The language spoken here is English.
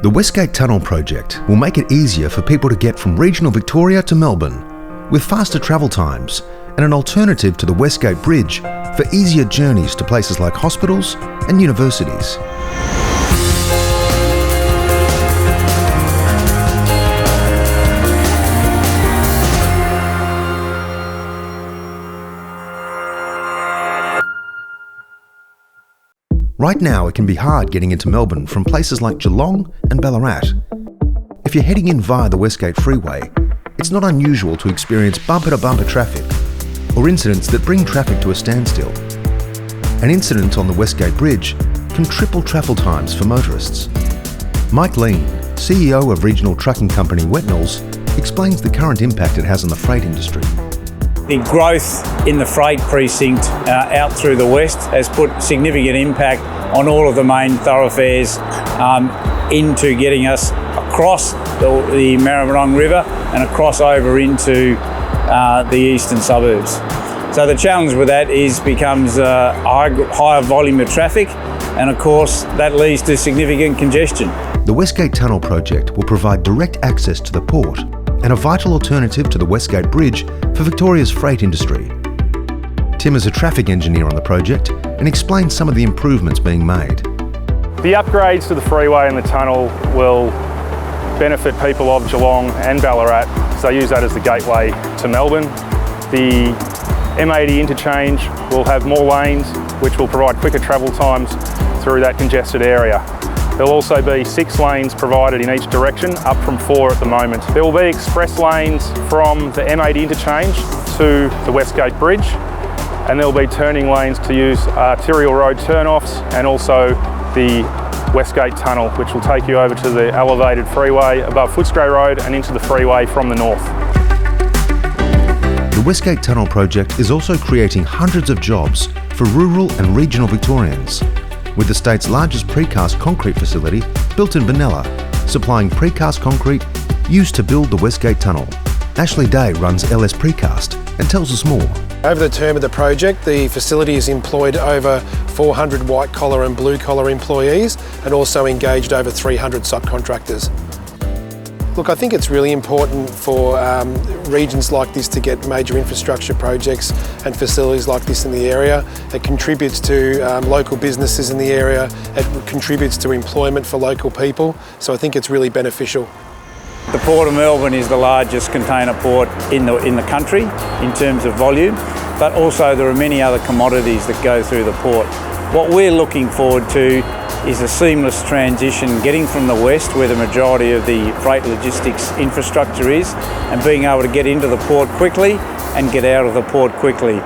The Westgate Tunnel Project will make it easier for people to get from regional Victoria to Melbourne, with faster travel times and an alternative to the Westgate Bridge for easier journeys to places like hospitals and universities. Right now, it can be hard getting into Melbourne from places like Geelong and Ballarat. If you're heading in via the Westgate Freeway, it's not unusual to experience bumper-to-bumper traffic or incidents that bring traffic to a standstill. An incident on the Westgate Bridge can triple travel times for motorists. Mike Lean, CEO of regional trucking company Wetnells, explains the current impact it has on the freight industry. The growth in the freight precinct out through the west has put significant impact on all of the main thoroughfares into getting us across the Maribyrnong River and across over into the eastern suburbs. So the challenge with that becomes a higher volume of traffic, and of course that leads to significant congestion. The Westgate Tunnel Project will provide direct access to the port and a vital alternative to the Westgate Bridge for Victoria's freight industry. Tim is a traffic engineer on the project and explains some of the improvements being made. The upgrades to the freeway and the tunnel will benefit people of Geelong and Ballarat, because they use that as the gateway to Melbourne. The M80 interchange will have more lanes, which will provide quicker travel times through that congested area. There will also be 6 lanes provided in each direction, up from 4 at the moment. There will be express lanes from the M80 interchange to the Westgate Bridge, and there will be turning lanes to use arterial road turn-offs and also the Westgate Tunnel, which will take you over to the elevated freeway above Footscray Road and into the freeway from the north. The Westgate Tunnel Project is also creating hundreds of jobs for rural and regional Victorians, with the state's largest precast concrete facility built in Benalla, supplying precast concrete used to build the Westgate Tunnel. Ashley Day runs LS Precast and tells us more. Over the term of the project, the facility has employed over 400 white-collar and blue-collar employees and also engaged over 300 subcontractors. Look, I think it's really important for regions like this to get major infrastructure projects and facilities like this in the area. It contributes to local businesses in the area. It contributes to employment for local people. So I think it's really beneficial. The Port of Melbourne is the largest container port in the country in terms of volume, but also there are many other commodities that go through the port. What we're looking forward to is a seamless transition, getting from the west, where the majority of the freight logistics infrastructure is, and being able to get into the port quickly and get out of the port quickly.